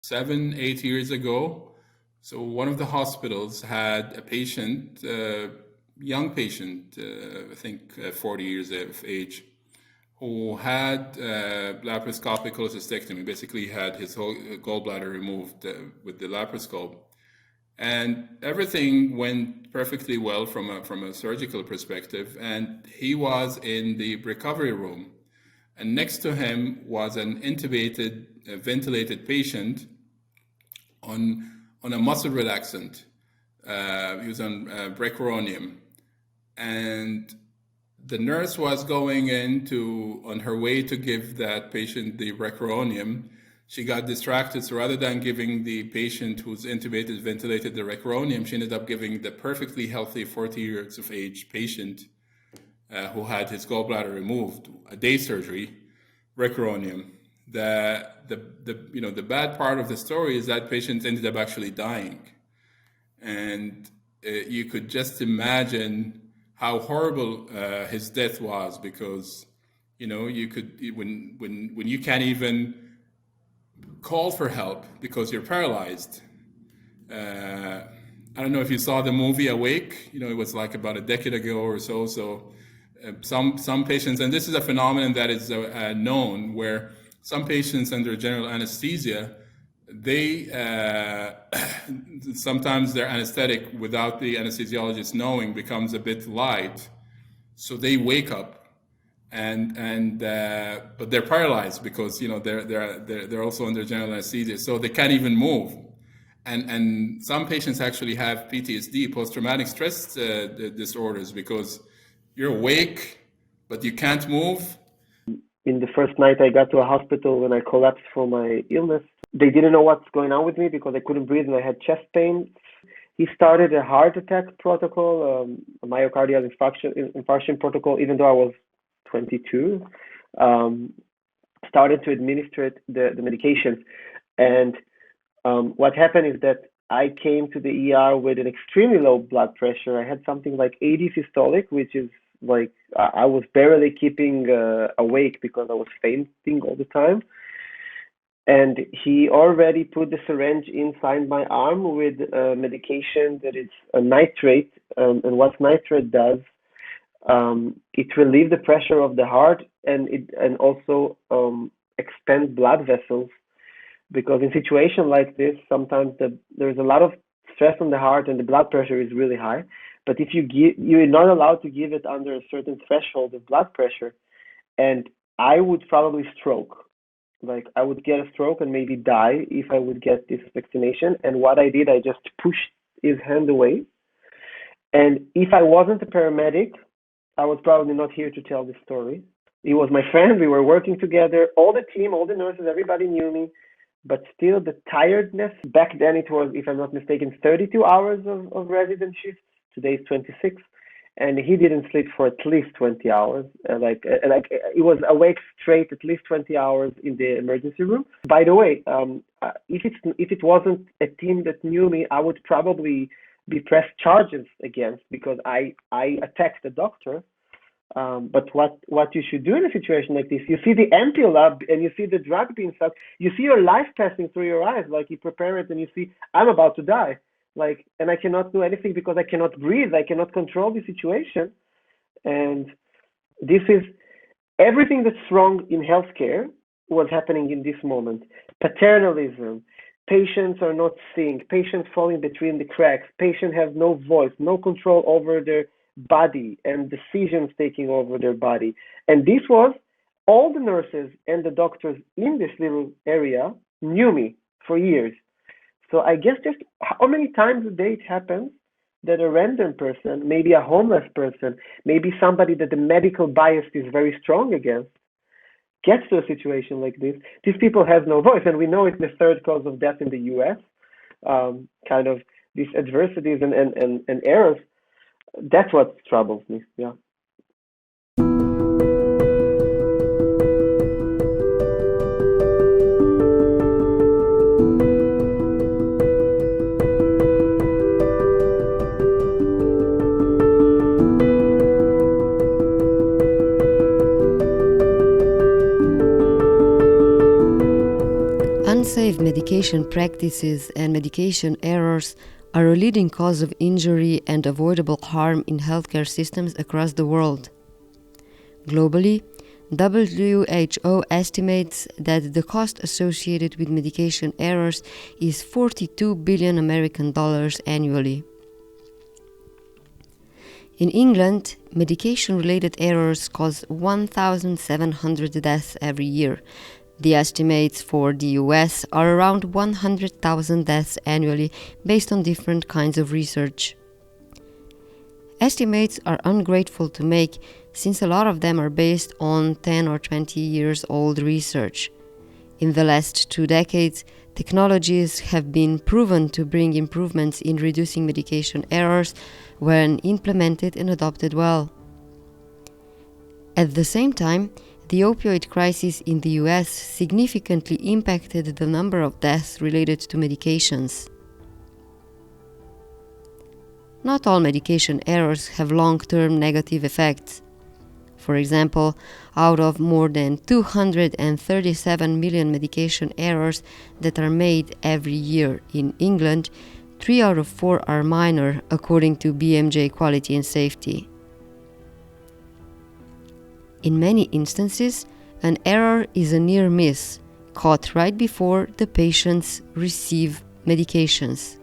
7, 8 years ago. So one of the hospitals had a patient, young patient, I think 40 years of age, who had laparoscopic cholecystectomy. Basically, had his whole gallbladder removed with the laparoscope, and everything went perfectly well from a surgical perspective. And he was in the recovery room, and next to him was an intubated, ventilated patient on a muscle relaxant. He was on brachyonium, and the nurse was going on her way to give that patient the brachyonium. She got distracted, so rather than giving the patient who's intubated, ventilated the brachyonium, she ended up giving the perfectly healthy 40 years of age patient who had his gallbladder removed, a day surgery, brachyonium. The bad part of the story is that patient ended up actually dying, and you could just imagine how horrible his death was, because you could, when you can't even call for help because you're paralyzed. I don't know if you saw the movie Awake. It was like about a decade ago or so. So some patients, and this is a phenomenon that is known, where some patients under general anesthesia, they sometimes their anesthetic, without the anesthesiologist knowing, becomes a bit light, so they wake up, but they're paralyzed because they're also under general anesthesia, so they can't even move. And some patients actually have PTSD, post-traumatic stress disorders, because you're awake but you can't move. In the first night I got to a hospital when I collapsed from my illness, they didn't know what's going on with me because I couldn't breathe and I had chest pain. He started a heart attack protocol, a myocardial infarction protocol, even though I was 22. Started to administer the medications. And what happened is that I came to the ER with an extremely low blood pressure. I had something like 80 systolic, which is like I was barely keeping awake because I was fainting all the time. And he already put the syringe inside my arm with medication that is a nitrate. And what nitrate does, it relieves the pressure of the heart, and also expands blood vessels. Because in situations like this, sometimes there's a lot of stress on the heart and the blood pressure is really high. But if you're not allowed to give it under a certain threshold of blood pressure, and I would probably stroke. Like I would get a stroke and maybe die if I would get this vaccination. And what I did, I just pushed his hand away. And if I wasn't a paramedic, I was probably not here to tell this story. He was my friend. We were working together. All the team, all the nurses, everybody knew me. But still the tiredness, back then it was, if I'm not mistaken, 32 hours of resident shifts. Today is 26. And he didn't sleep for at least 20 hours. He was awake straight at least 20 hours in the emergency room. By the way, if it wasn't a team that knew me, I would probably be pressed charges against, because I attacked the doctor. But what you should do in a situation like this, you see the ampoule and you see the drug being sucked, you see your life passing through your eyes, like you prepare it and you see, I'm about to die. And I cannot do anything because I cannot breathe. I cannot control the situation. And this is everything that's wrong in healthcare was happening in this moment. Paternalism, patients are not seeing, patients falling between the cracks, patients have no voice, no control over their body, and decisions taking over their body. And this was all the nurses and the doctors in this little area knew me for years. So I guess just how many times a day it happens that a random person, maybe a homeless person, maybe somebody that the medical bias is very strong against, gets to a situation like this. These people have no voice, and we know it's the third cause of death in the US, kind of these adversities and errors. That's what troubles me, yeah. Unsafe medication medication practices and medication errors are a leading cause of injury and avoidable harm in healthcare systems across the world. Globally, WHO estimates that the cost associated with medication errors is 42 billion American dollars annually. In England, medication-related errors cause 1,700 deaths every year. The estimates for the US are around 100,000 deaths annually based on different kinds of research. Estimates are ungrateful to make since a lot of them are based on 10 or 20 years old research. In the last 2 decades, technologies have been proven to bring improvements in reducing medication errors when implemented and adopted well. At the same time, the opioid crisis in the US significantly impacted the number of deaths related to medications. Not all medication errors have long-term negative effects. For example, out of more than 237 million medication errors that are made every year in England, 3 out of 4 are minor, according to BMJ Quality and Safety. In many instances, an error is a near miss, caught right before the patients receive medications.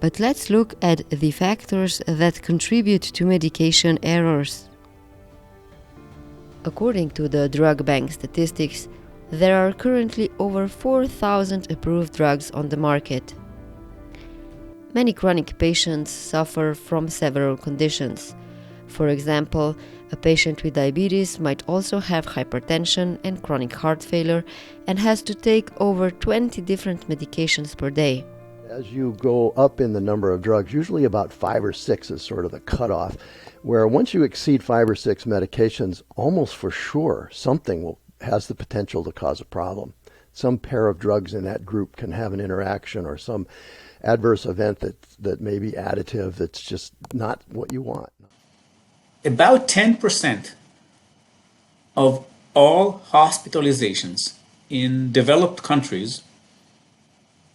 But let's look at the factors that contribute to medication errors. According to the Drug Bank statistics, there are currently over 4,000 approved drugs on the market. Many chronic patients suffer from several conditions. For example, a patient with diabetes might also have hypertension and chronic heart failure and has to take over 20 different medications per day. As you go up in the number of drugs, usually about 5 or 6 is sort of the cutoff, where once you exceed 5 or 6 medications, almost for sure something has the potential to cause a problem. Some pair of drugs in that group can have an interaction or some adverse event that may be additive that's just not what you want. About 10% of all hospitalizations in developed countries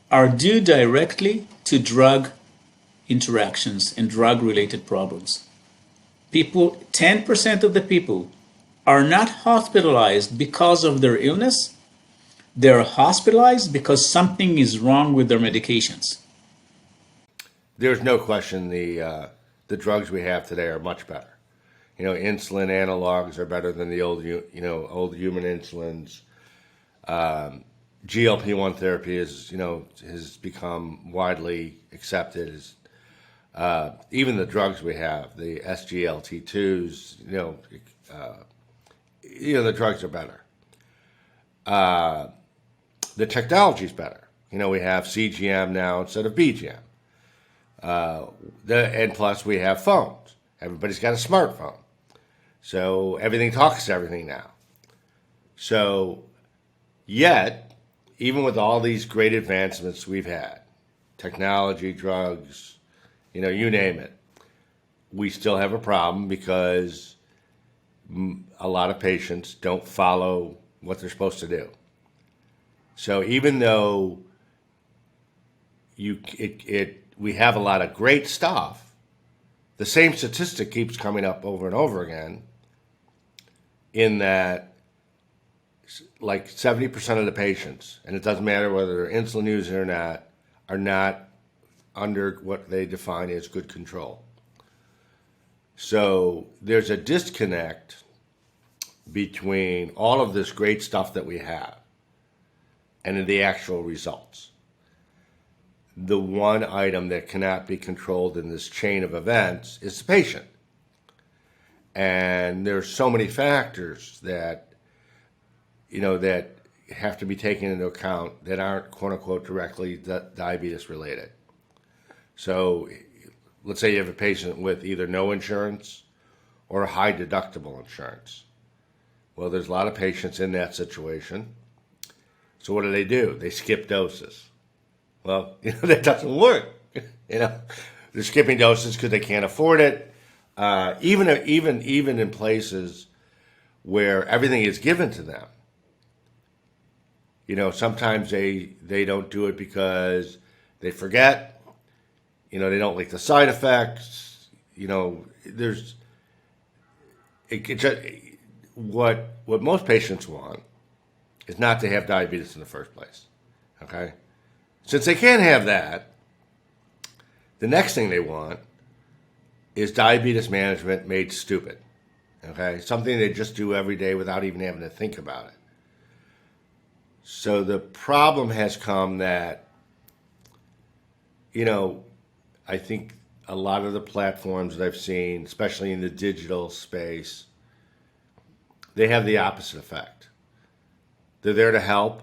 are due directly to drug interactions and drug-related problems. 10% of the people are not hospitalized because of their illness. They're hospitalized because something is wrong with their medications. There's no question the drugs we have today are much better. Insulin analogs are better than the old human insulins. GLP-1 therapy has become widely accepted. Even the drugs we have, the SGLT2s, the drugs are better. The technology's better. We have CGM now instead of BGM. And plus we have phones. Everybody's got a smartphone. So everything talks to everything now. So yet, even with all these great advancements we've had, technology, drugs, you name it, we still have a problem because a lot of patients don't follow what they're supposed to do. So even though we have a lot of great stuff, the same statistic keeps coming up over and over again, in that like 70% of the patients, and it doesn't matter whether they're insulin users or not, are not under what they define as good control. So there's a disconnect between all of this great stuff that we have and the actual results. The one item that cannot be controlled in this chain of events is the patient. And there's so many factors that that have to be taken into account that aren't, quote unquote, directly diabetes related. So let's say you have a patient with either no insurance or a high deductible insurance. Well, there's a lot of patients in that situation. So what do? They skip doses. Well, that doesn't work. They're skipping doses because they can't afford it. Even in places where everything is given to them, Sometimes they don't do it because they forget. They don't like the side effects. There's what most patients want is not to have diabetes in the first place. Okay, since they can't have that, the next thing they want is diabetes management made stupid. Okay, something they just do every day without even having to think about it. So the problem has come that, I think a lot of the platforms that I've seen, especially in the digital space, they have the opposite effect. They're there to help,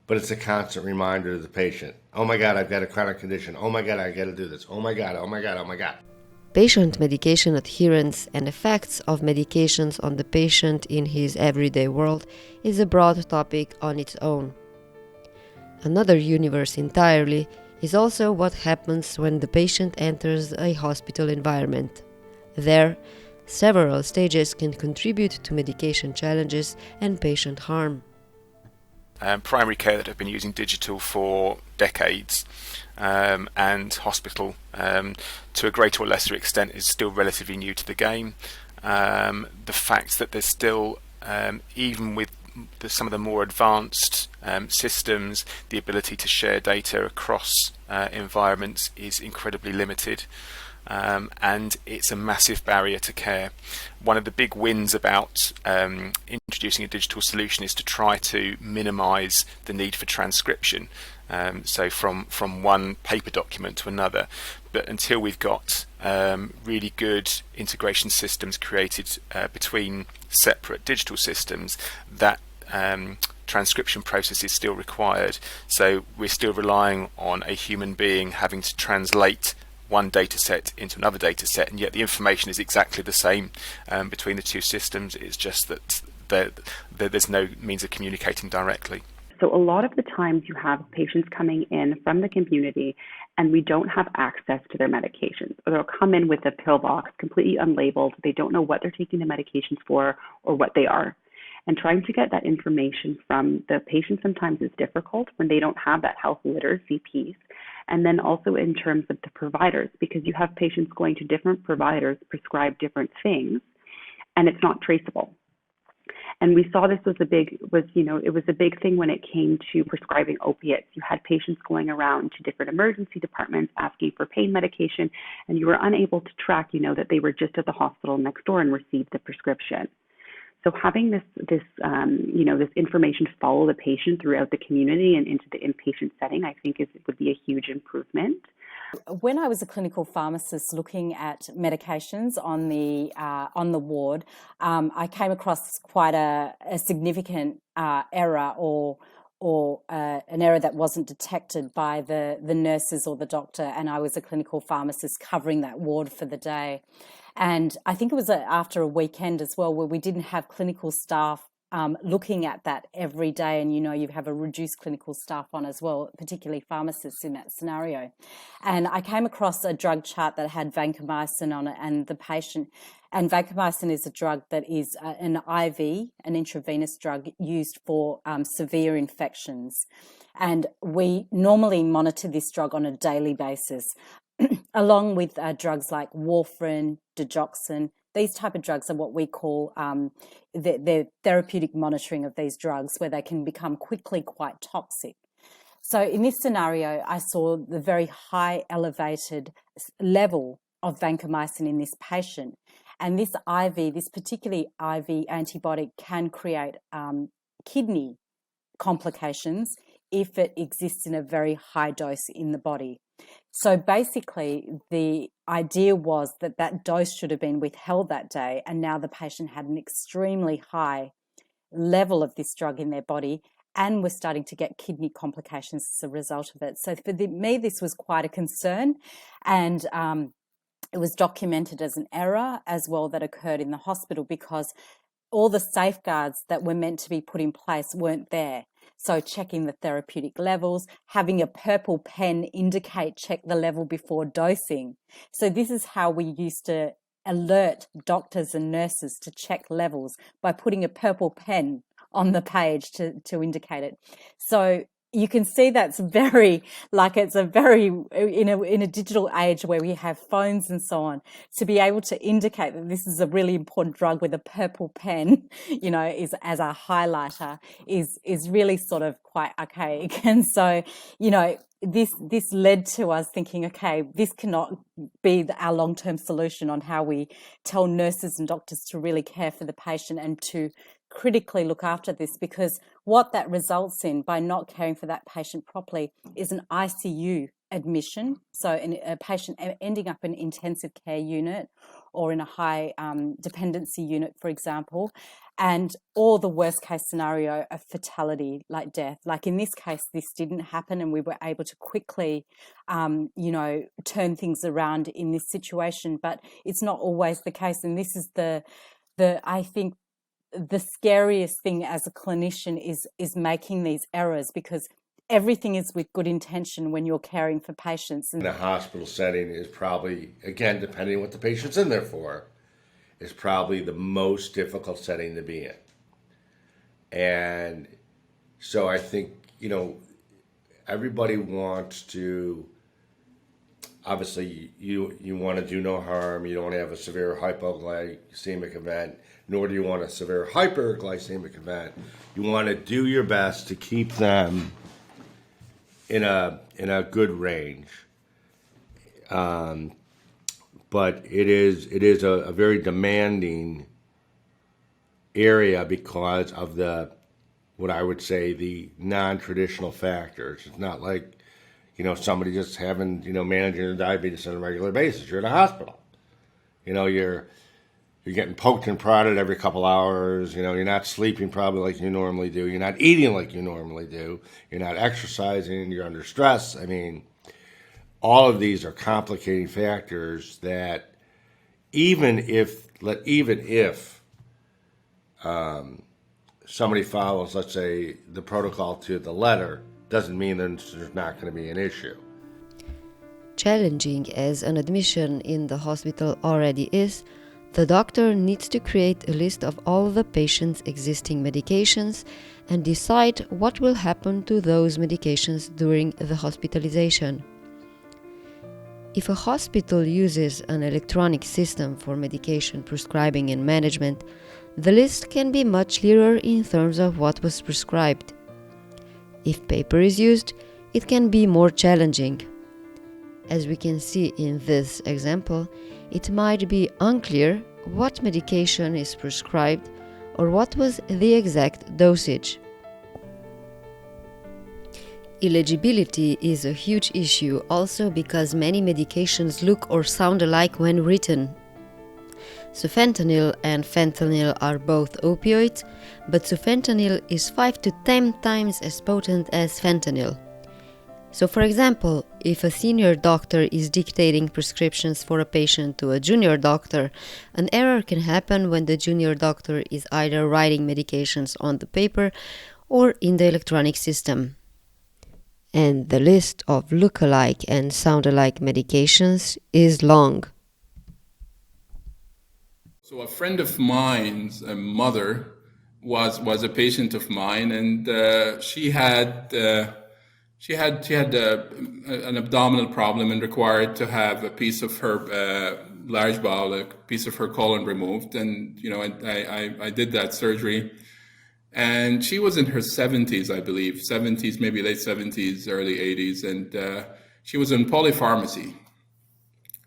but it's a constant reminder to the patient. Oh my God, I've got a chronic condition. Oh my God, I got to do this. Oh my God, oh my God, oh my God. Patient medication adherence and effects of medications on the patient in his everyday world is a broad topic on its own. Another universe entirely is also what happens when the patient enters a hospital environment. There, several stages can contribute to medication challenges and patient harm. Primary care that have been using digital for decades, and hospital, to a greater or lesser extent, is still relatively new to the game. The fact that there's still, even with some of the more advanced systems, the ability to share data across environments is incredibly limited. And it's a massive barrier to care. One of the big wins about introducing a digital solution is to try to minimize the need for transcription, so from one paper document to another. But until we've got really good integration systems created between separate digital systems, that transcription process is still required. So we're still relying on a human being having to translate one data set into another data set, and yet the information is exactly the same between the two systems. It's just that there's no means of communicating directly. So a lot of the times you have patients coming in from the community and we don't have access to their medications, or they'll come in with a pill box completely unlabeled. They don't know what they're taking the medications for or what they are. And trying to get that information from the patient sometimes is difficult when they don't have that health literacy piece. And then also in terms of the providers, because you have patients going to different providers prescribe different things, and it's not traceable. And we saw this was a big thing when it came to prescribing opiates. You had patients going around to different emergency departments asking for pain medication, and you were unable to track, that they were just at the hospital next door and received the prescription. So having this information follow the patient throughout the community and into the inpatient setting, I think would be a huge improvement. When I was a clinical pharmacist looking at medications on the ward, I came across quite a significant error or an error that wasn't detected by the nurses or the doctor, and I was a clinical pharmacist covering that ward for the day. And I think it was after a weekend as well where we didn't have clinical staff looking at that every day, and you have a reduced clinical staff on as well, particularly pharmacists in that scenario. And I came across a drug chart that had vancomycin on it, and the patient, and vancomycin is a drug that is an IV, an intravenous drug used for severe infections. And we normally monitor this drug on a daily basis, along with drugs like warfarin, digoxin. These type of drugs are what we call the therapeutic monitoring of these drugs, where they can become quickly quite toxic. So in this scenario, I saw the very high elevated level of vancomycin in this patient. And this particularly IV antibiotic can create kidney complications if it exists in a very high dose in the body. So basically, the idea was that dose should have been withheld that day, and now the patient had an extremely high level of this drug in their body and was starting to get kidney complications as a result of it. So for me, this was quite a concern, and it was documented as an error as well that occurred in the hospital, because all the safeguards that were meant to be put in place weren't there. So checking the therapeutic levels, having a purple pen check the level before dosing. So this is how we used to alert doctors and nurses to check levels, by putting a purple pen on the page to indicate it. So you can see that's very, like it's a very, in a digital age where we have phones and so on, to be able to indicate that this is a really important drug with a purple pen, is as a highlighter is really sort of quite archaic. And so, this led to us thinking, okay, this cannot be our long-term solution on how we tell nurses and doctors to really care for the patient and to critically look after this, because what that results in by not caring for that patient properly is an ICU admission. So a patient ending up in an intensive care unit or in a high dependency unit, for example, and or the worst case scenario of fatality, like death. Like in this case, this didn't happen and we were able to quickly, turn things around in this situation, but it's not always the case. And this is I think, the scariest thing as a clinician is making these errors, because everything is with good intention when you're caring for patients. In a hospital setting is probably, again, depending on what the patient's in there for, is probably the most difficult setting to be in. And so I think, everybody wants to, obviously you want to do no harm, you don't want to have a severe hypoglycemic event, nor do you want a severe hyperglycemic event. You want to do your best to keep them in a good range. But it is a very demanding area because of what I would say, the non-traditional factors. It's not like, somebody just managing their diabetes on a regular basis. You're in a hospital. You're getting poked and prodded every couple hours. You're not sleeping probably like you normally do. You're not eating like you normally do. You're not exercising. You're under stress. I mean, all of these are complicating factors that even if somebody follows, let's say, the protocol to the letter, doesn't mean there's not going to be an issue. Challenging as an admission in the hospital already is, the doctor needs to create a list of all the patient's existing medications and decide what will happen to those medications during the hospitalization. If a hospital uses an electronic system for medication prescribing and management, the list can be much clearer in terms of what was prescribed. If paper is used, it can be more challenging. As we can see in this example, it might be unclear what medication is prescribed or what was the exact dosage. Illegibility is a huge issue also because many medications look or sound alike when written. Sufentanil and fentanyl are both opioids, but sufentanil is 5 to 10 times as potent as fentanyl. So, for example, if a senior doctor is dictating prescriptions for a patient to a junior doctor, an error can happen when the junior doctor is either writing medications on the paper or in the electronic system. And the list of look-alike and sound-alike medications is long. So a friend of mine's mother was a patient of mine, and she had an abdominal problem and required to have a piece of her large bowel, a piece of her colon removed, and I did that surgery. And she was in her 70s, I believe, 70s, maybe late 70s, early 80s, and she was on polypharmacy.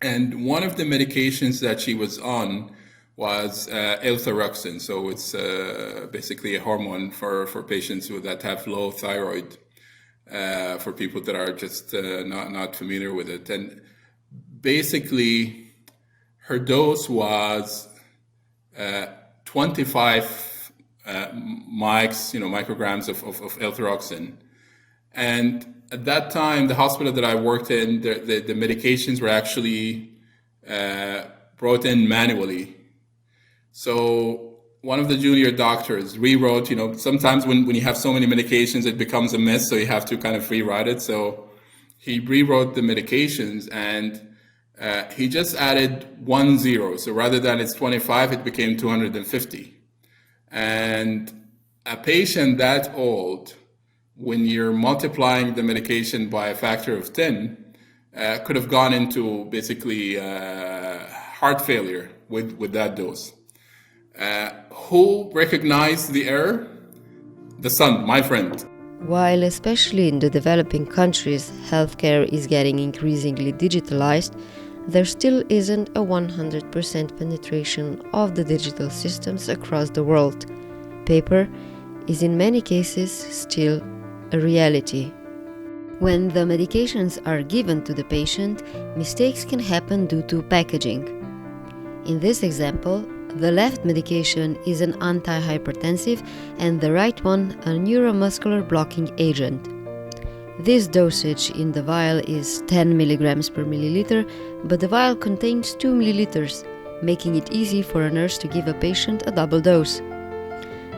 And one of the medications that she was on was L-thyroxine. So it's basically a hormone for patients that have low thyroid, for people that are just not familiar with it. And basically, her dose was 25 micrograms of L-thyroxine. And at that time, the hospital that I worked in, the medications were actually brought in manually. So one of the junior doctors rewrote, sometimes when you have so many medications, it becomes a mess, so you have to kind of rewrite it. So he rewrote the medications, and he just added 10. So rather than it's 25, it became 250. And A patient that old, when you're multiplying the medication by a factor of 10, could have gone into basically heart failure with that dose. Who recognized the error? The sun, my friend. While especially in the developing countries, healthcare is getting increasingly digitalized, there still isn't a 100% penetration of the digital systems across the world. Paper is in many cases still a reality. When the medications are given to the patient, mistakes can happen due to packaging. In this example, the left medication is an antihypertensive and the right one a neuromuscular blocking agent. This dosage in the vial is 10 mg per milliliter, but the vial contains 2 milliliters, making it easy for a nurse to give a patient a double dose.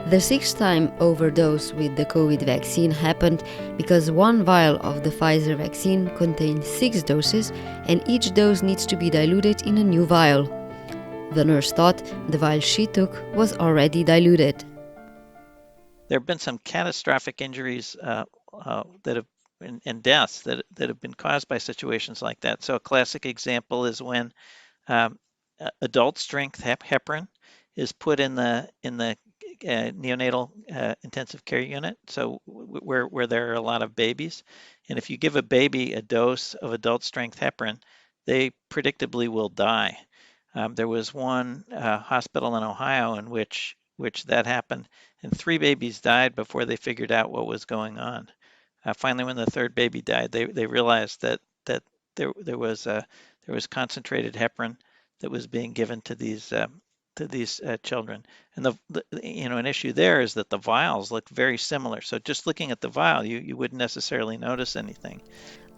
The 6-time overdose with the COVID vaccine happened because one vial of the Pfizer vaccine contains 6 doses and each dose needs to be diluted in a new vial. The nurse thought the vial she took was already diluted. There have been some catastrophic injuries and deaths that have been caused by situations like that. So a classic example is when adult strength heparin is put in the neonatal intensive care unit, so where there are a lot of babies, and if you give a baby a dose of adult strength heparin, they predictably will die. There was one hospital in Ohio in which that happened, and 3 babies died before they figured out what was going on. Finally, when the 3rd baby died, they realized that there was concentrated heparin that was being given to these children. And an issue there is that the vials look very similar. So just looking at the vial, you wouldn't necessarily notice anything.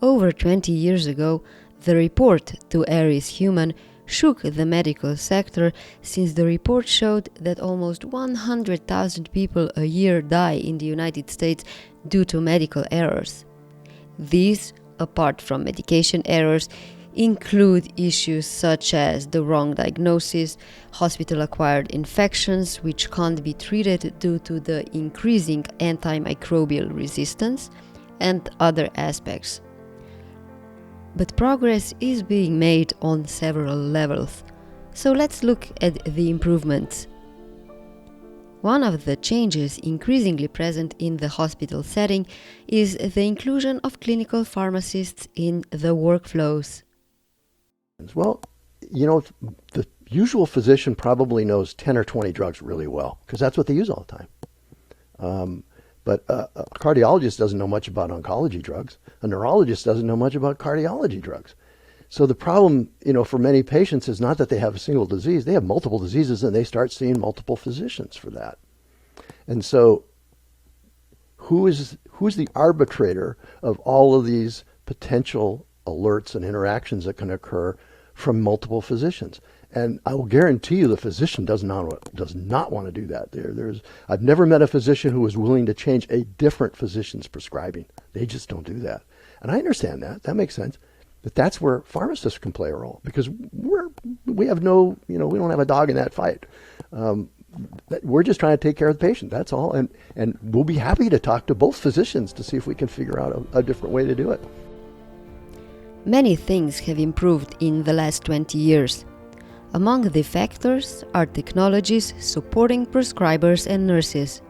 Over 20 years ago, the report To Err is Human shook the medical sector, since the report showed that almost 100,000 people a year die in the United States due to medical errors. These, apart from medication errors, include issues such as the wrong diagnosis, hospital-acquired infections which can't be treated due to the increasing antimicrobial resistance, and other aspects. But progress is being made on several levels. So let's look at the improvements. One of the changes increasingly present in the hospital setting is the inclusion of clinical pharmacists in the workflows. Well, the usual physician probably knows 10 or 20 drugs really well, because that's what they use all the time. But a cardiologist doesn't know much about oncology drugs. A neurologist doesn't know much about cardiology drugs. So the problem, for many patients is not that they have a single disease. They have multiple diseases and they start seeing multiple physicians for that. And so who's the arbitrator of all of these potential alerts and interactions that can occur from multiple physicians? And I will guarantee you the physician does not want to do that. I've never met a physician who was willing to change a different physician's prescribing. They just don't do that. And I understand that. That makes sense. But that's where pharmacists can play a role, because we have no, we don't have a dog in that fight. We're just trying to take care of the patient. That's all. And we'll be happy to talk to both physicians to see if we can figure out a different way to do it. Many things have improved in the last 20 years. Among the factors are technologies supporting prescribers and nurses.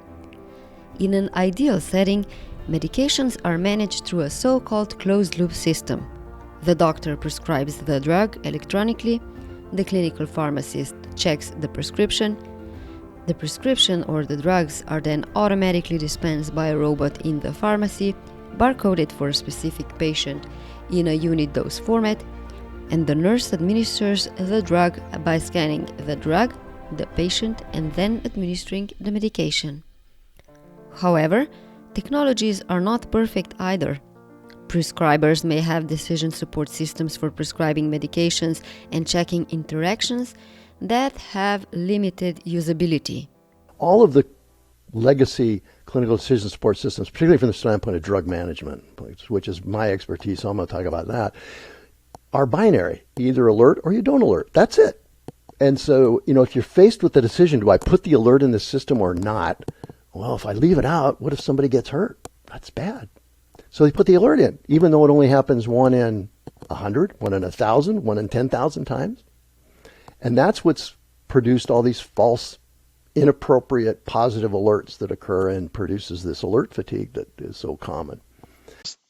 In an ideal setting, medications are managed through a so-called closed-loop system. The doctor prescribes the drug electronically, the clinical pharmacist checks the prescription or the drugs are then automatically dispensed by a robot in the pharmacy, barcoded for a specific patient in a unit dose format, and the nurse administers the drug by scanning the drug, the patient, and then administering the medication. However, technologies are not perfect either. Prescribers may have decision support systems for prescribing medications and checking interactions that have limited usability. All of the legacy clinical decision support systems, particularly from the standpoint of drug management, which is my expertise, so I'm going to talk about that, are binary. You either alert or you don't alert. That's it. And so, if you're faced with the decision, do I put the alert in the system or not, Well, if I leave it out, what if somebody gets hurt? That's bad. So they put the alert in, even though it only happens 1 in 100, 1 in 1,000, 1 in 10,000 times. And that's what's produced all these false, inappropriate, positive alerts that occur and produces this alert fatigue that is so common.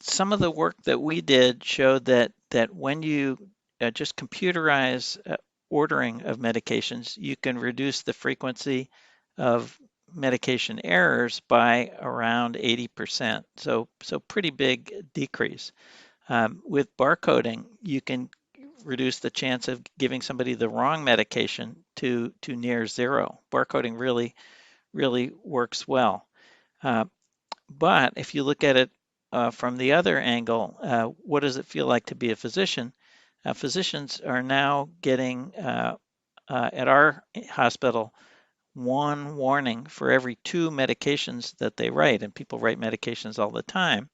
Some of the work that we did showed that when you just computerize ordering of medications, you can reduce the frequency of medication errors by around 80%. So pretty big decrease. With barcoding, you can reduce the chance of giving somebody the wrong medication to near zero. Barcoding really works well. But if you look at it from the other angle, what does it feel like to be a physician? Physicians are now getting, at our hospital, 1 warning for every 2 medications that they write, and people write medications all the time,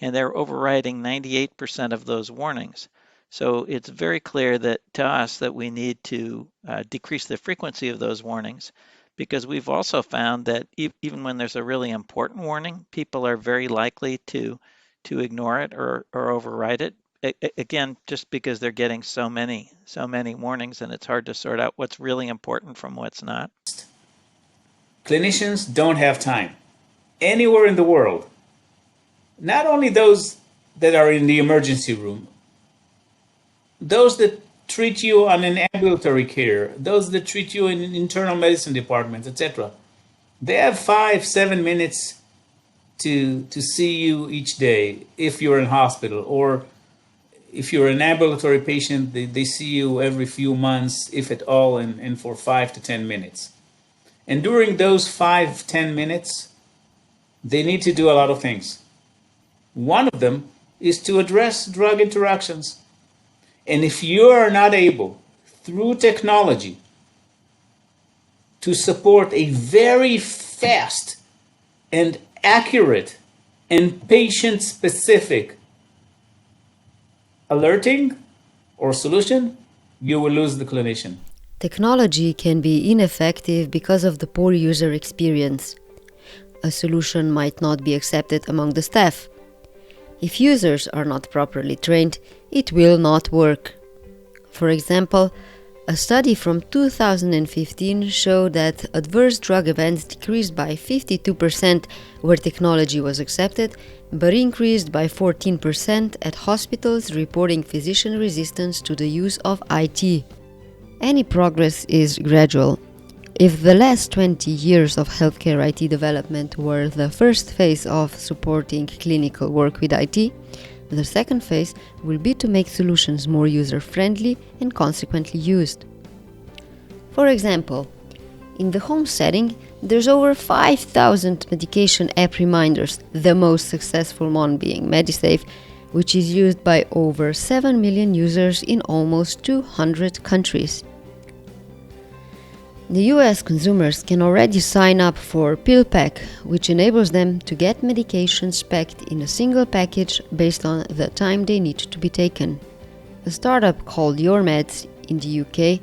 and they're overriding 98% of those warnings. So it's very clear that to us that we need to decrease the frequency of those warnings, because we've also found that even when there's a really important warning, people are very likely to ignore it or override it. Again, just because they're getting so many warnings, and it's hard to sort out what's really important from what's not. Clinicians don't have time anywhere in the world. Not only those that are in the emergency room, those that treat you on an ambulatory care, those that treat you in internal medicine departments, etc. They have 5-7 minutes to see you each day if you're in hospital, or if you're an ambulatory patient, they see you every few months, if at all, and for 5 to 10 minutes. And during those 5-10 minutes, they need to do a lot of things. One of them is to address drug interactions. And if you are not able, through technology, to support a very fast and accurate and patient-specific alerting or solution, you will lose the clinician. Technology can be ineffective because of the poor user experience. A solution might not be accepted among the staff. If users are not properly trained, it will not work. For example, a study from 2015 showed that adverse drug events decreased by 52% where technology was accepted, but increased by 14% at hospitals reporting physician resistance to the use of IT. Any progress is gradual. If the last 20 years of healthcare IT development were the first phase of supporting clinical work with IT, the second phase will be to make solutions more user-friendly and consequently used. For example, in the home setting, there's over 5,000 medication app reminders, the most successful one being Medisafe, which is used by over 7 million users in almost 200 countries. The US consumers can already sign up for PillPack, which enables them to get medications packed in a single package based on the time they need to be taken. A startup called YourMeds in the UK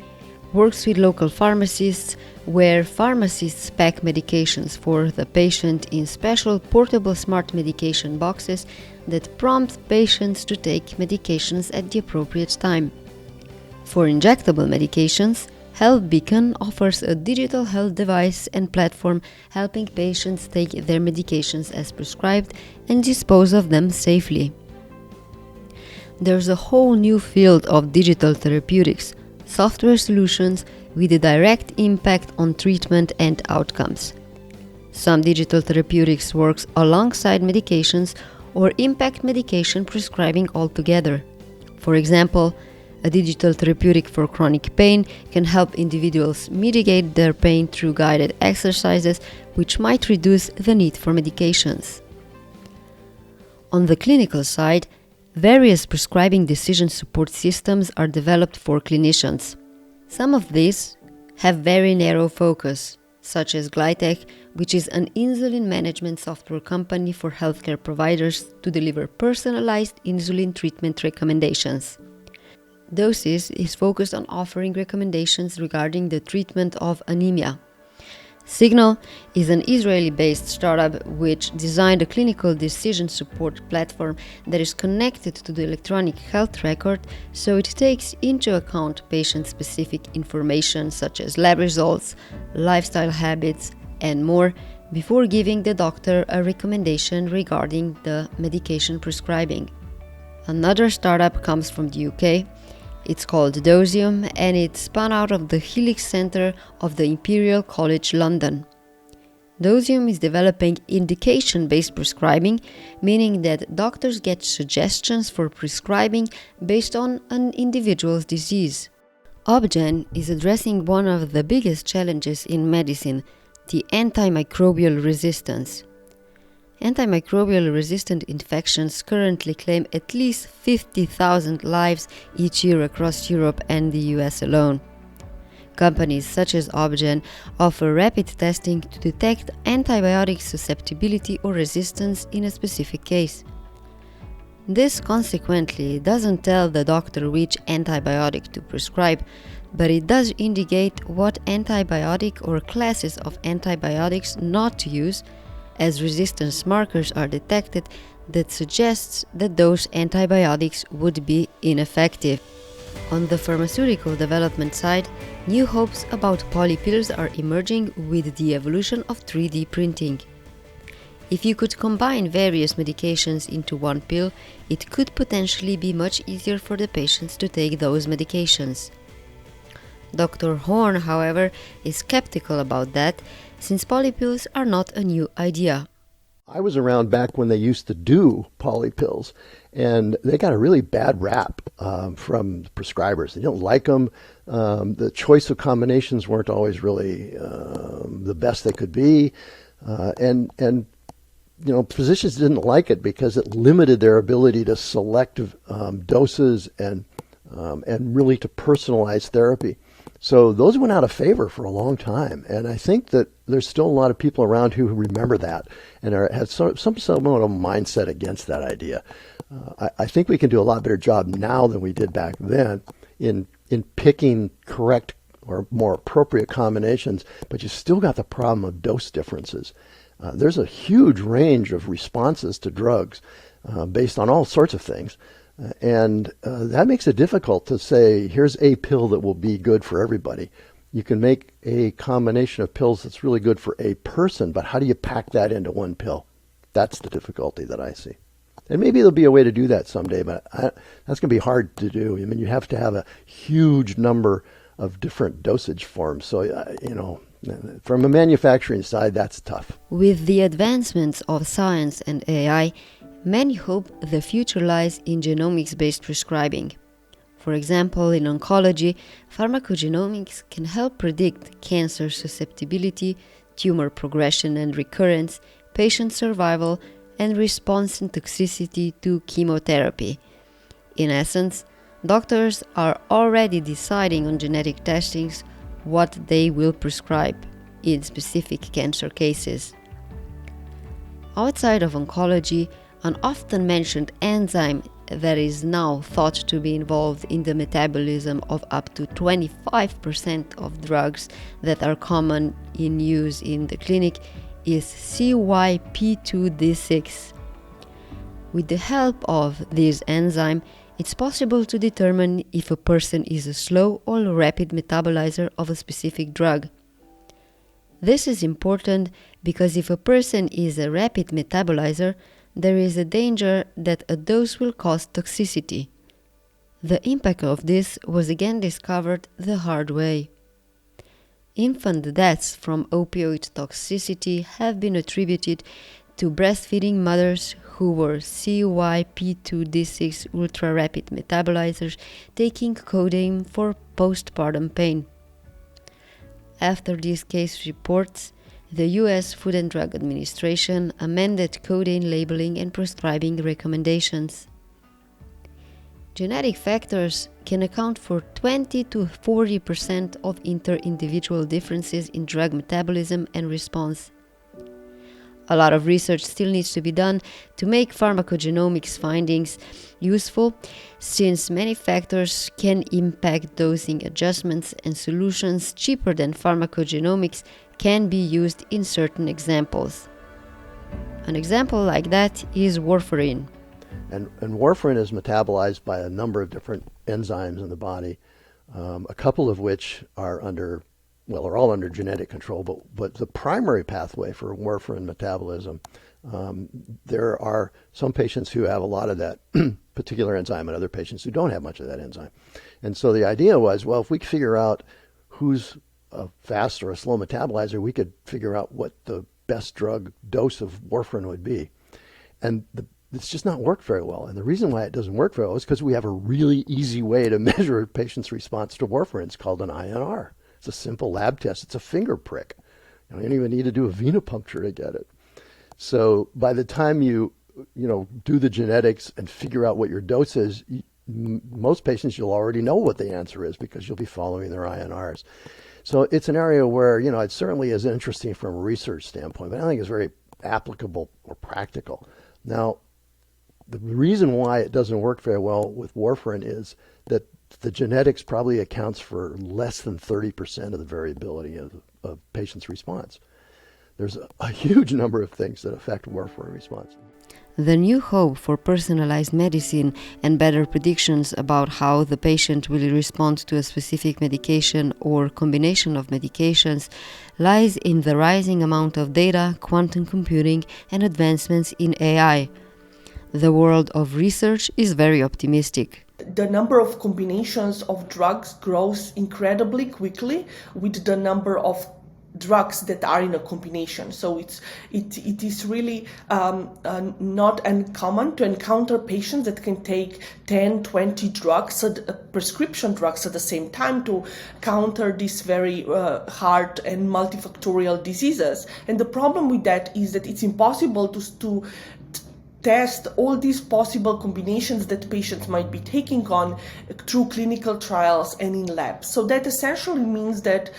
works with local pharmacists, where pharmacists pack medications for the patient in special portable smart medication boxes that prompt patients to take medications at the appropriate time. For injectable medications, HealthBeacon offers a digital health device and platform helping patients take their medications as prescribed and dispose of them safely. There's a whole new field of digital therapeutics, software solutions with a direct impact on treatment and outcomes. Some digital therapeutics works alongside medications or impact medication prescribing altogether. For example, a digital therapeutic for chronic pain can help individuals mitigate their pain through guided exercises, which might reduce the need for medications. On the clinical side, various prescribing decision support systems are developed for clinicians. Some of these have very narrow focus, such as Glytek, which is an insulin management software company for healthcare providers to deliver personalized insulin treatment recommendations. Dosis is focused on offering recommendations regarding the treatment of anemia. Seegnal is an Israeli-based startup which designed a clinical decision support platform that is connected to the electronic health record, so it takes into account patient-specific information such as lab results, lifestyle habits, and more before giving the doctor a recommendation regarding the medication prescribing. Another startup comes from the UK. It's called Dosium, and it spun out of the Helix Center of the Imperial College London. Dosium is developing indication-based prescribing, meaning that doctors get suggestions for prescribing based on an individual's disease. OpGen is addressing one of the biggest challenges in medicine, the antimicrobial resistance. Antimicrobial resistant infections currently claim at least 50,000 lives each year across Europe and the US alone. Companies such as OpGen offer rapid testing to detect antibiotic susceptibility or resistance in a specific case. This consequently doesn't tell the doctor which antibiotic to prescribe, but it does indicate what antibiotic or classes of antibiotics not to use, as resistance markers are detected that suggests that those antibiotics would be ineffective. On the pharmaceutical development side, new hopes about polypills are emerging with the evolution of 3D printing. If you could combine various medications into one pill, it could potentially be much easier for the patients to take those medications. Dr. Horn, however, is skeptical about that, since polypills are not a new idea. I was around back when they used to do polypills, and they got a really bad rap from prescribers. They don't like them. The choice of combinations weren't always really the best they could be, and you know, physicians didn't like it because it limited their ability to select doses and really to personalize therapy. So those went out of favor for a long time, and I think that there's still a lot of people around who remember that and have some somewhat of a mindset against that idea. I think we can do a lot better job now than we did back then in picking correct or more appropriate combinations, but you still got the problem of dose differences. There's a huge range of responses to drugs based on all sorts of things. And that makes it difficult to say, here's a pill that will be good for everybody. You can make a combination of pills that's really good for a person, but how do you pack that into one pill? That's the difficulty that I see. And maybe there'll be a way to do that someday, but that's going to be hard to do. I mean, you have to have a huge number of different dosage forms. So, you know, from a manufacturing side, that's tough. With the advancements of science and AI, many hope the future lies in genomics-based prescribing. For example, in oncology, pharmacogenomics can help predict cancer susceptibility, tumor progression and recurrence, patient survival, and response and toxicity to chemotherapy. In essence, doctors are already deciding on genetic testings what they will prescribe in specific cancer cases. Outside of oncology, an often mentioned enzyme that is now thought to be involved in the metabolism of up to 25% of drugs that are common in use in the clinic is CYP2D6. With the help of this enzyme, it's possible to determine if a person is a slow or rapid metabolizer of a specific drug. This is important because if a person is a rapid metabolizer, there is a danger that a dose will cause toxicity. The impact of this was again discovered the hard way. Infant deaths from opioid toxicity have been attributed to breastfeeding mothers who were CYP2D6 ultra-rapid metabolizers taking codeine for postpartum pain. After these case reports, the U.S. Food and Drug Administration amended codeine labeling and prescribing recommendations. Genetic factors can account for 20 to 40% of inter-individual differences in drug metabolism and response. A lot of research still needs to be done to make pharmacogenomics findings useful, since many factors can impact dosing adjustments, and solutions cheaper than pharmacogenomics can be used in certain examples. An example like that is warfarin. And warfarin is metabolized by a number of different enzymes in the body, a couple of which are all under genetic control, but the primary pathway for warfarin metabolism, there are some patients who have a lot of that particular enzyme and other patients who don't have much of that enzyme. And so the idea was, well, if we could figure out who's a fast or a slow metabolizer, we could figure out what the best drug dose of warfarin would be. And it's just not worked very well. And the reason why it doesn't work very well is because we have a really easy way to measure a patient's response to warfarin. It's called an INR. It's a simple lab test. It's a finger prick. You don't even need to do a venipuncture to get it. So by the time you do the genetics and figure out what your dose is, most patients you'll already know what the answer is because you'll be following their INRs. So it's an area where, it certainly is interesting from a research standpoint, but I think it's very applicable or practical. Now, the reason why it doesn't work very well with warfarin is that the genetics probably accounts for less than 30% of the variability of patients' response. There's a huge number of things that affect warfarin response. The new hope for personalized medicine and better predictions about how the patient will respond to a specific medication or combination of medications lies in the rising amount of data, quantum computing, and advancements in AI. The world of research is very optimistic. The number of combinations of drugs grows incredibly quickly with the number of drugs that are in a combination. So it is really not uncommon to encounter patients that can take 10, 20 drugs, prescription drugs at the same time to counter these very hard and multifactorial diseases. And the problem with that is that it's impossible to test all these possible combinations that patients might be taking on through clinical trials and in labs. So that essentially means that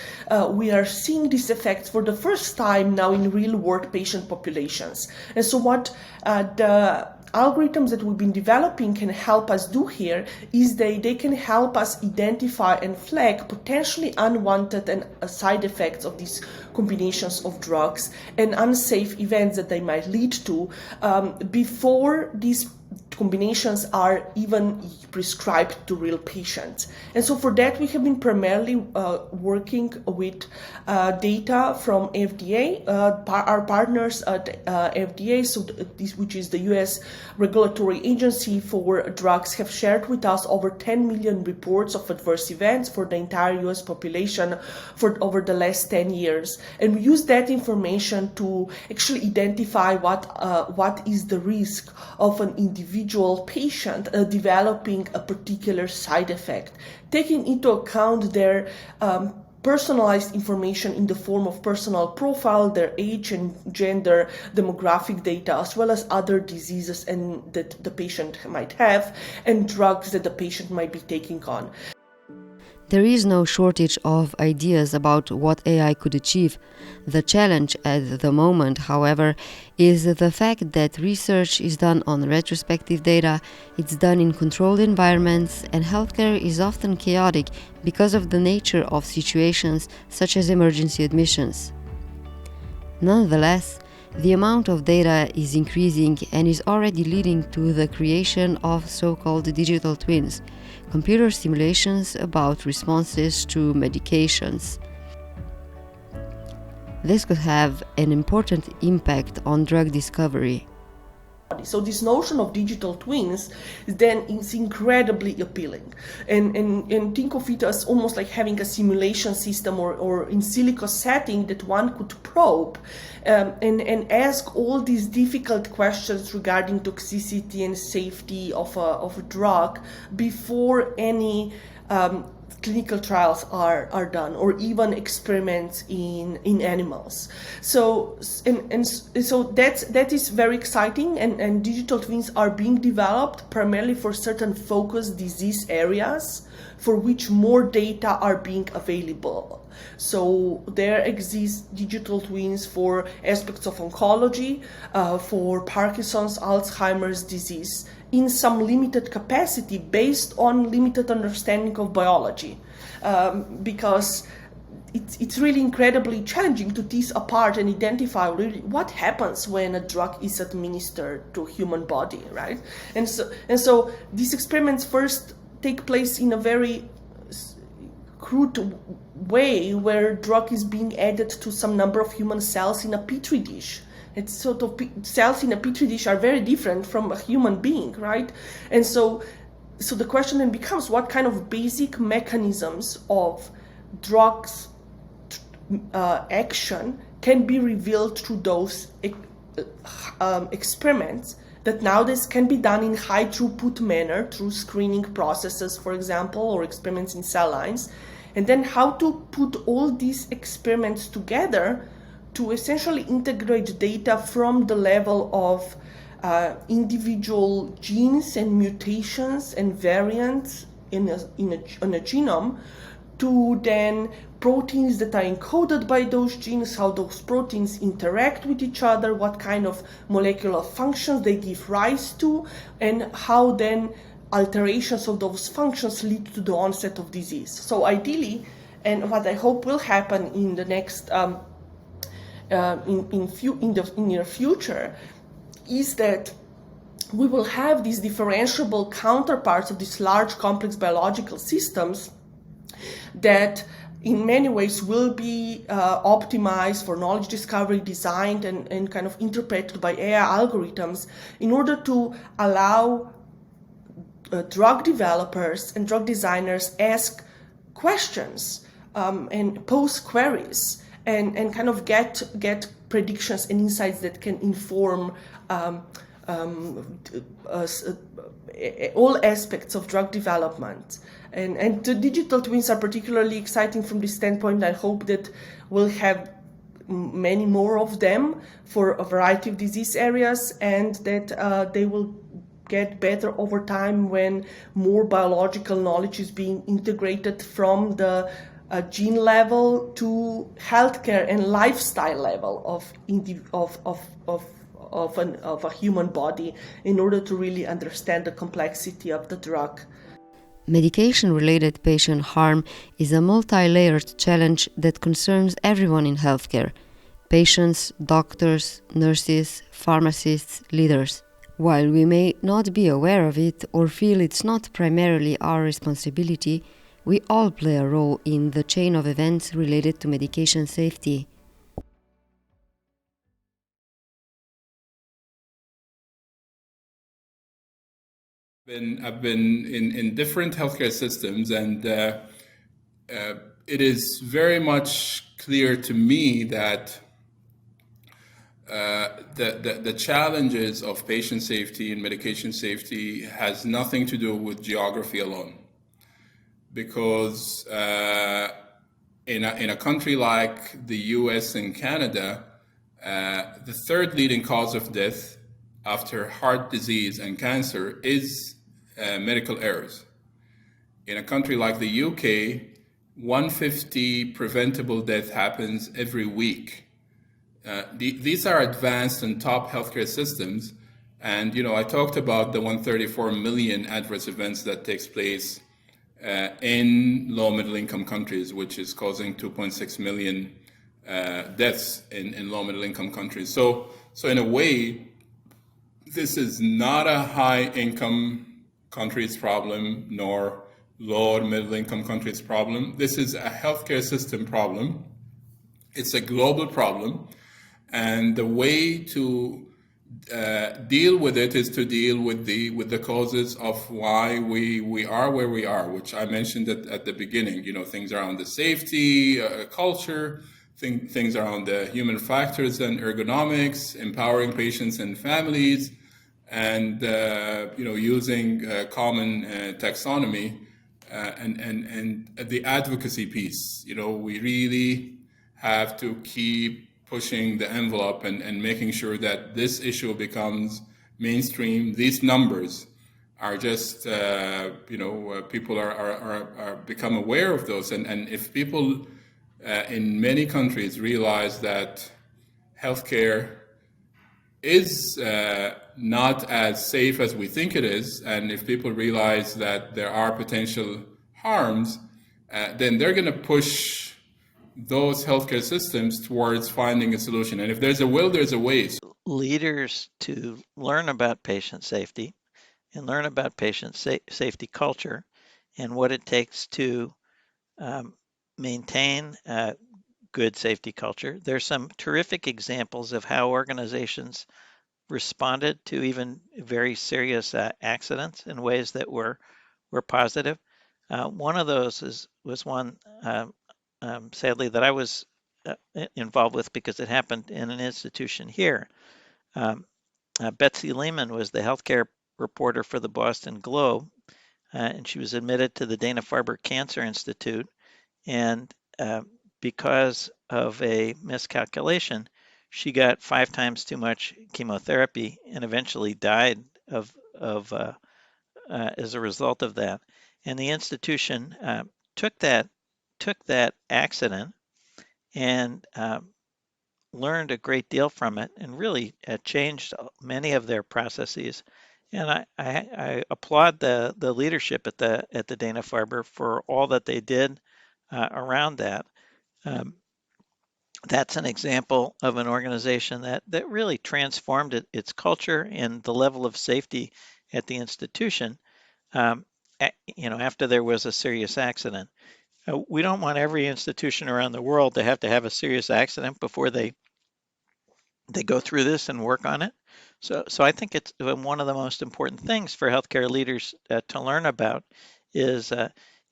we are seeing these effects for the first time now in real-world patient populations. And so what the algorithms that we've been developing can help us do here is they can help us identify and flag potentially unwanted and side effects of these combinations of drugs and unsafe events that they might lead to before these combinations are even prescribed to real patients. And so for that, we have been primarily working with data from FDA. Our partners at FDA, which is the US regulatory agency for drugs, have shared with us over 10 million reports of adverse events for the entire US population for over the last 10 years. And we use that information to actually identify what is the risk of an individual patient developing a particular side effect, taking into account their personalized information in the form of personal profile, their age and gender, demographic data, as well as other diseases that the patient might have and drugs that the patient might be taking on. There is no shortage of ideas about what AI could achieve. The challenge at the moment, however, is the fact that research is done on retrospective data, it's done in controlled environments, and healthcare is often chaotic because of the nature of situations such as emergency admissions. Nonetheless, the amount of data is increasing and is already leading to the creation of so-called digital twins, computer simulations about responses to medications. This could have an important impact on drug discovery. So this notion of digital twins then is incredibly appealing, and think of it as almost like having a simulation system or in silico setting that one could probe and ask all these difficult questions regarding toxicity and safety of a drug before any clinical trials are done, or even experiments in animals. So that is very exciting, and digital twins are being developed primarily for certain focused disease areas for which more data are being available. So there exist digital twins for aspects of oncology, for Parkinson's, Alzheimer's disease, in some limited capacity based on limited understanding of biology, because it's really incredibly challenging to tease apart and identify really what happens when a drug is administered to a human body, right? And so these experiments first take place in a very crude way, where drug is being added to some number of human cells in a petri dish. It's sort of cells in a petri dish are very different from a human being, right? And so the question then becomes, what kind of basic mechanisms of drugs action can be revealed through those experiments that nowadays can be done in high throughput manner through screening processes, for example, or experiments in cell lines, and then how to put all these experiments together to essentially integrate data from the level of individual genes and mutations and variants in a genome, to then proteins that are encoded by those genes, how those proteins interact with each other, what kind of molecular functions they give rise to, and how then alterations of those functions lead to the onset of disease. So ideally, and what I hope will happen in the next in the near future, is that we will have these differentiable counterparts of these large complex biological systems that in many ways will be optimized for knowledge discovery, designed and kind of interpreted by AI algorithms in order to allow drug developers and drug designers ask questions and pose queries and kind of get predictions and insights that can inform all aspects of drug development. And the digital twins are particularly exciting from this standpoint. I hope that we'll have many more of them for a variety of disease areas, and that they will get better over time when more biological knowledge is being integrated from the gene level to healthcare and lifestyle level of a human body, in order to really understand the complexity of the drug. Medication-related patient harm is a multi-layered challenge that concerns everyone in healthcare: patients, doctors, nurses, pharmacists, leaders. While we may not be aware of it or feel it's not primarily our responsibility, we all play a role in the chain of events related to medication safety. I've been in different healthcare systems, and it is very much clear to me that the challenges of patient safety and medication safety has nothing to do with geography alone. Because in a country like the US and Canada, the third leading cause of death after heart disease and cancer is medical errors. In a country like the UK, 150 preventable death happens every week. These are advanced and top healthcare systems. And, I talked about the 134 million adverse events that takes place in low middle income countries, which is causing 2.6 million deaths in low middle income countries. So in a way, this is not a high income country's problem, nor low or middle income country's problem. This is a healthcare system problem. It's a global problem. And the way to deal with it is to deal with the causes of why we are where we are, which I mentioned at the beginning. Things around the safety, culture, things around the human factors and ergonomics, empowering patients and families, and using common taxonomy and the advocacy piece. We really have to keep pushing the envelope and making sure that this issue becomes mainstream. These numbers are just people are become aware of those, and if people in many countries realize that healthcare is not as safe as we think it is, and if people realize that there are potential harms, then they're going to push those healthcare systems towards finding a solution. And if there's a will, there's a way. Leaders to learn about patient safety and learn about patient safety culture and what it takes to maintain good safety culture. There's some terrific examples of how organizations responded to even very serious accidents in ways that were positive. One of those was one, sadly, that I was involved with because it happened in an institution here. Betsy Lehman was the healthcare reporter for the Boston Globe, and she was admitted to the Dana-Farber Cancer Institute. And because of a miscalculation, she got 5 times too much chemotherapy and eventually died as a result of that. And the institution took that accident and learned a great deal from it and really changed many of their processes. And I applaud the leadership at the Dana-Farber for all that they did around that. That's an example of an organization that really transformed its culture and the level of safety at the institution. After there was a serious accident. We don't want every institution around the world to have a serious accident before they go through this and work on it. So I think it's one of the most important things for healthcare leaders to learn about is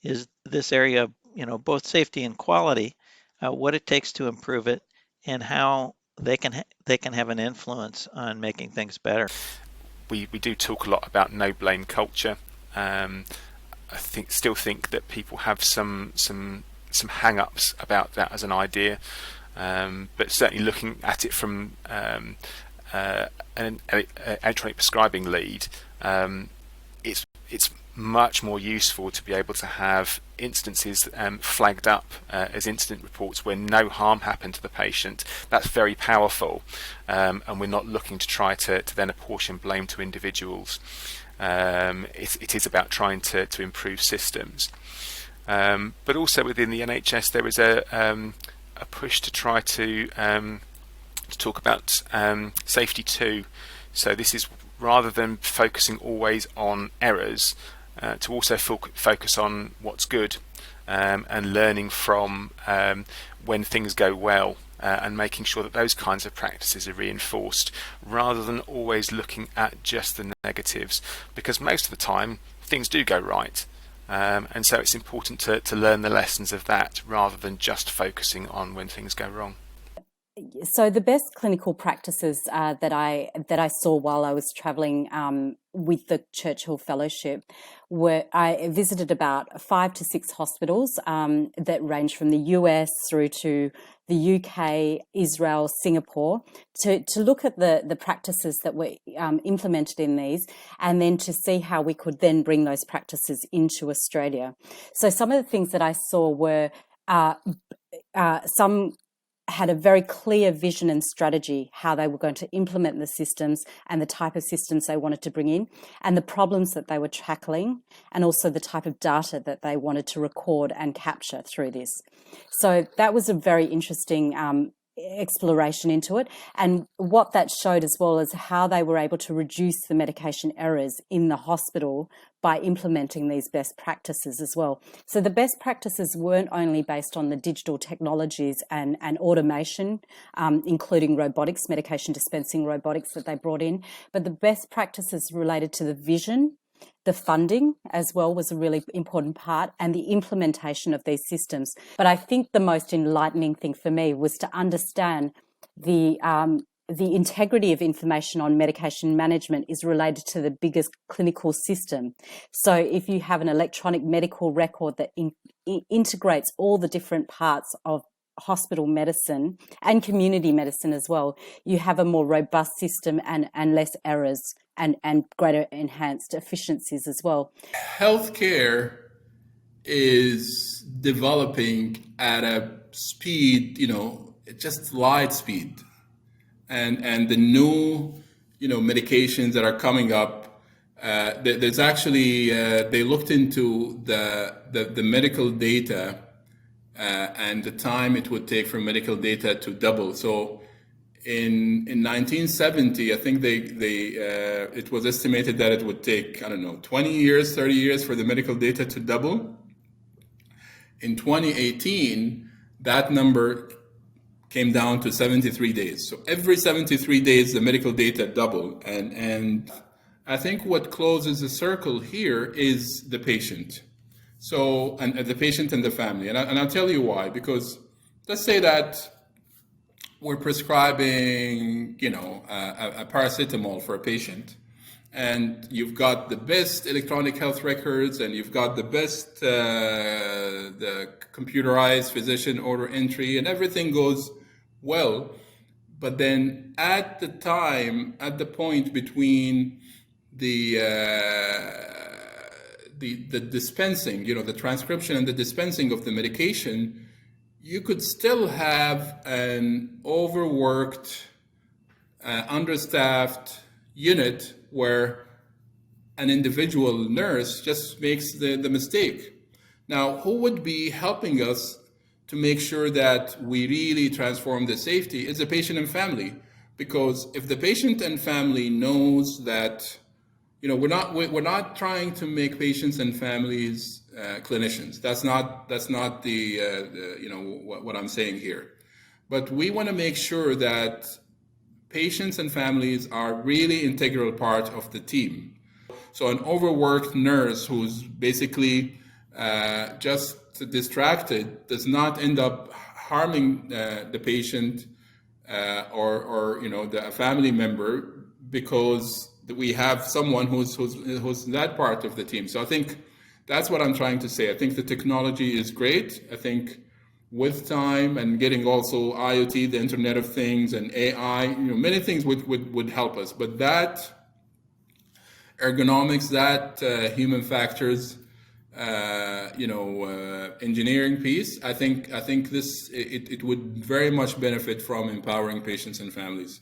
this area of both safety and quality, what it takes to improve it, and how they can have an influence on making things better. We do talk a lot about no blame culture. I still think that people have some hang-ups about that as an idea, but certainly looking at it from an electronic prescribing lead, it's much more useful to be able to have instances flagged up as incident reports where no harm happened to the patient. That's very powerful, and we're not looking to try to then apportion blame to individuals. It is about trying to improve systems, but also within the NHS there is a push to try to talk about safety too. So this is rather than focusing always on errors, to also focus on what's good and learning from when things go well. And making sure that those kinds of practices are reinforced rather than always looking at just the negatives, because most of the time things do go right, and so it's important to learn the lessons of that rather than just focusing on when things go wrong. So the best clinical practices that I saw while I was travelling with the Churchill Fellowship I visited about 5 to 6 hospitals that range from the US through to the UK, Israel, Singapore, to look at the practices that were implemented in these, and then to see how we could then bring those practices into Australia. So some of the things that I saw were some had a very clear vision and strategy how they were going to implement the systems and the type of systems they wanted to bring in and the problems that they were tackling, and also the type of data that they wanted to record and capture through this. So that was a very interesting exploration into it, and what that showed as well is how they were able to reduce the medication errors in the hospital by implementing these best practices as well. So the best practices weren't only based on the digital technologies and automation, including robotics, medication dispensing robotics that they brought in, but the best practices related to the vision. The funding as well was a really important part, and the implementation of these systems. But I think the most enlightening thing for me was to understand the integrity of information on medication management is related to the biggest clinical system. So if you have an electronic medical record that integrates all the different parts of hospital medicine and community medicine as well, you have a more robust system and less errors and greater enhanced efficiencies as well. Healthcare is developing at a speed, just light speed. And the new, medications that are coming up, there's actually, they looked into the medical data and the time it would take for medical data to double. So in 1970, I think it was estimated that it would take, 20 years, 30 years for the medical data to double. In 2018, that number came down to 73 days. So every 73 days, the medical data double. And I think what closes the circle here is the patient. So, and the patient and the family. And I'll tell you why, because let's say that we're prescribing, a paracetamol for a patient, and you've got the best electronic health records, and you've got the best the computerized physician order entry, and everything goes well. But then at the point between the dispensing, the transcription and the dispensing of the medication, you could still have an overworked, understaffed unit where an individual nurse just makes the mistake. Now, who would be helping us to make sure that we really transform the safety is the patient and family. Because if the patient and family knows that, we're not trying to make patients and families clinicians. That's not the what I'm saying here. But we want to make sure that patients and families are really integral part of the team. So an overworked nurse who's basically just distracted does not end up harming the patient or the family member, because we have someone who's that part of the team. So I think that's what I'm trying to say. I think the technology is great. I think with time and getting also IoT, the Internet of Things, and AI, many things would help us. But that ergonomics, that human factors, engineering piece, I think this it would very much benefit from empowering patients and families.